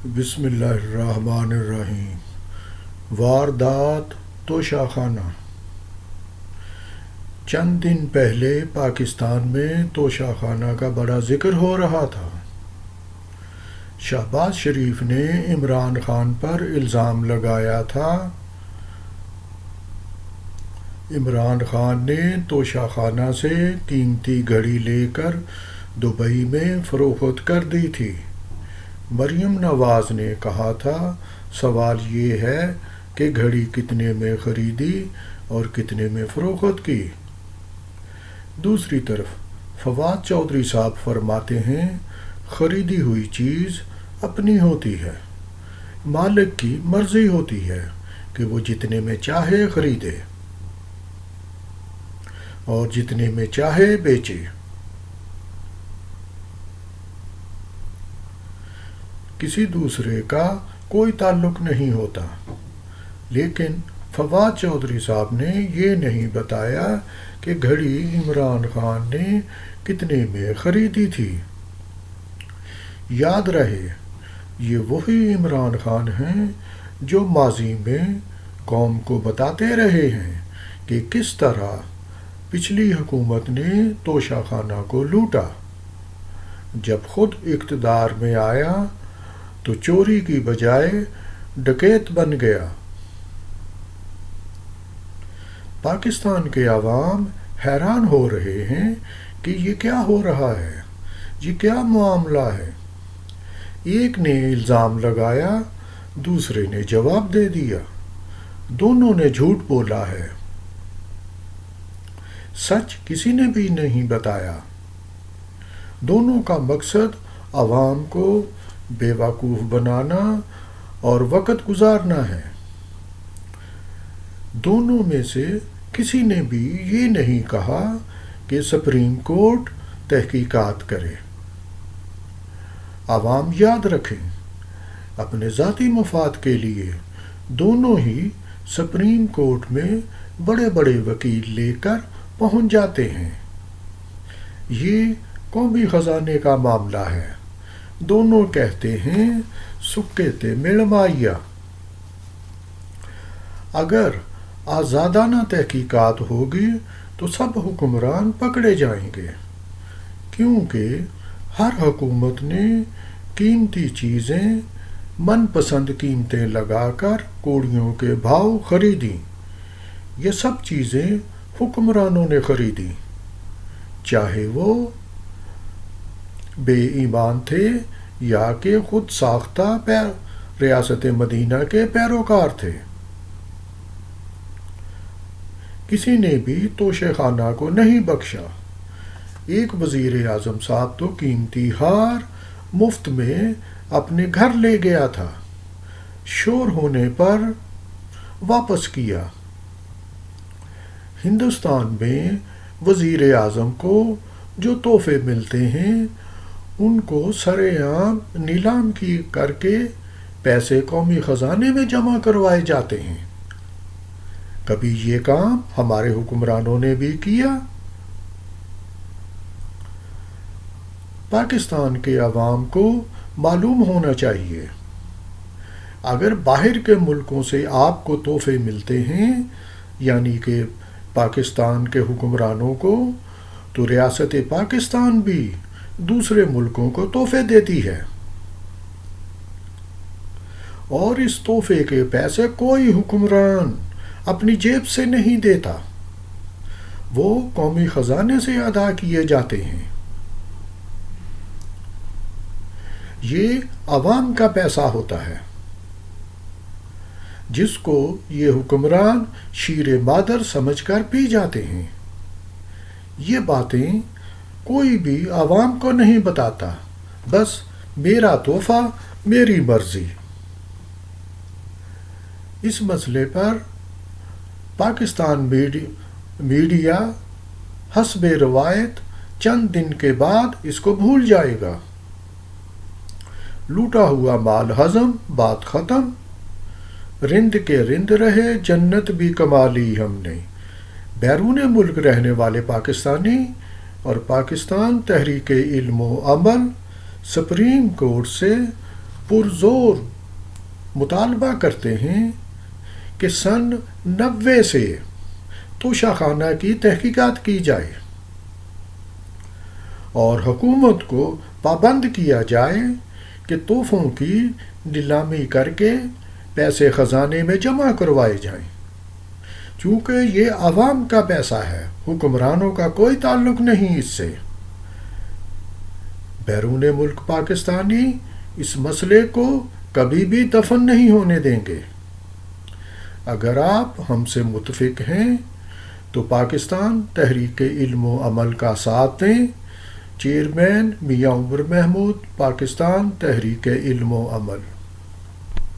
بسم اللہ الرحمن الرحیم۔ واردات توشاخانہ۔ چند دن پہلے پاکستان میں توشاخانہ کا بڑا ذکر ہو رہا تھا۔ شہباز شریف نے عمران خان پر الزام لگایا تھا۔ عمران خان نے توشاخانہ سے قیمتی گھڑی لے کر دبئی میں فروخت کر دی تھی۔ مریم نواز نے کہا تھا سوال یہ ہے کہ گھڑی کتنے میں خریدی اور کتنے میں فروخت کی۔ دوسری طرف فواد چودھری صاحب فرماتے ہیں خریدی ہوئی چیز اپنی ہوتی ہے، مالک کی مرضی ہوتی ہے کہ وہ جتنے میں چاہے خریدے اور جتنے میں چاہے بیچے۔ کسی دوسرے کا کوئی تعلق نہیں ہوتا۔ لیکن فواد چودھری صاحب نے یہ نہیں بتایا کہ گھڑی عمران خان نے کتنے میں خریدی تھی۔ یاد رہے یہ وہی عمران خان ہیں جو ماضی میں قوم کو بتاتے رہے ہیں کہ کس طرح پچھلی حکومت نے توشاخانہ کو لوٹا۔ جب خود اقتدار میں آیا تو چوری کی بجائے ڈکیت بن گیا۔ پاکستان کے عوام حیران ہو رہے ہیں کہ یہ کیا ہو رہا ہے، یہ کیا معاملہ ہے۔ ایک نے الزام لگایا، دوسرے نے جواب دے دیا، دونوں نے جھوٹ بولا ہے، سچ کسی نے بھی نہیں بتایا۔ دونوں کا مقصد عوام کو بیوقوف بنانا اور وقت گزارنا ہے۔ دونوں میں سے کسی نے بھی یہ نہیں کہا کہ سپریم کورٹ تحقیقات کرے۔ عوام یاد رکھیں، اپنے ذاتی مفاد کے لیے دونوں ہی سپریم کورٹ میں بڑے بڑے وکیل لے کر پہنچ جاتے ہیں۔ یہ قومی خزانے کا معاملہ ہے۔ دونوں کہتے ہیں سکے تے مل مائیا۔ اگر آزادانہ تحقیقات ہوگی تو سب حکمران پکڑے جائیں گے، کیونکہ ہر حکومت نے قیمتی چیزیں من پسند قیمتیں لگا کر کوڑیوں کے بھاؤ خریدیں۔ یہ سب چیزیں حکمرانوں نے خریدیں، چاہے وہ بے ایمان تھے یا کہ خود ساختہ ریاست مدینہ کے پیروکار تھے۔ کسی نے بھی توشاخانہ کو نہیں بخشا۔ ایک وزیر اعظم صاحب تو قیمتی ہار مفت میں اپنے گھر لے گیا تھا، شور ہونے پر واپس کیا۔ ہندوستان میں وزیر اعظم کو جو تحفے ملتے ہیں ان کو سرے عام نیلام کی کر کے پیسے قومی خزانے میں جمع کروائے جاتے ہیں۔ کبھی یہ کام ہمارے حکمرانوں نے بھی کیا؟ پاکستان کے عوام کو معلوم ہونا چاہیے، اگر باہر کے ملکوں سے آپ کو تحفے ملتے ہیں، یعنی کہ پاکستان کے حکمرانوں کو، تو ریاست پاکستان بھی دوسرے ملکوں کو تحفے دیتی ہے، اور اس تحفے کے پیسے کوئی حکمران اپنی جیب سے نہیں دیتا، وہ قومی خزانے سے ادا کیے جاتے ہیں۔ یہ عوام کا پیسہ ہوتا ہے جس کو یہ حکمران شیر مادر سمجھ کر پی جاتے ہیں۔ یہ باتیں کوئی بھی عوام کو نہیں بتاتا، بس میرا تحفہ میری مرضی۔ اس مسئلے پر پاکستان میڈیا حسب روایت چند دن کے بعد اس کو بھول جائے گا۔ لوٹا ہوا مال ہضم، بات ختم۔ رند کے رند رہے، جنت بھی کما لی ہم نے۔ بیرون ملک رہنے والے پاکستانی اور پاکستان تحریک علم و عمل سپریم کورٹ سے پرزور مطالبہ کرتے ہیں کہ سن 90 سے توشہ خانہ کی تحقیقات کی جائے اور حکومت کو پابند کیا جائے کہ تحفوں کی نیلامی کر کے پیسے خزانے میں جمع کروائے جائیں، چونکہ یہ عوام کا پیسہ ہے، حکمرانوں کا کوئی تعلق نہیں اس سے۔ بیرون ملک پاکستانی اس مسئلے کو کبھی بھی دفن نہیں ہونے دیں گے۔ اگر آپ ہم سے متفق ہیں تو پاکستان تحریک علم و عمل کا ساتھ دیں۔ چیئرمین میاں عمر محمود، پاکستان تحریک علم و عمل۔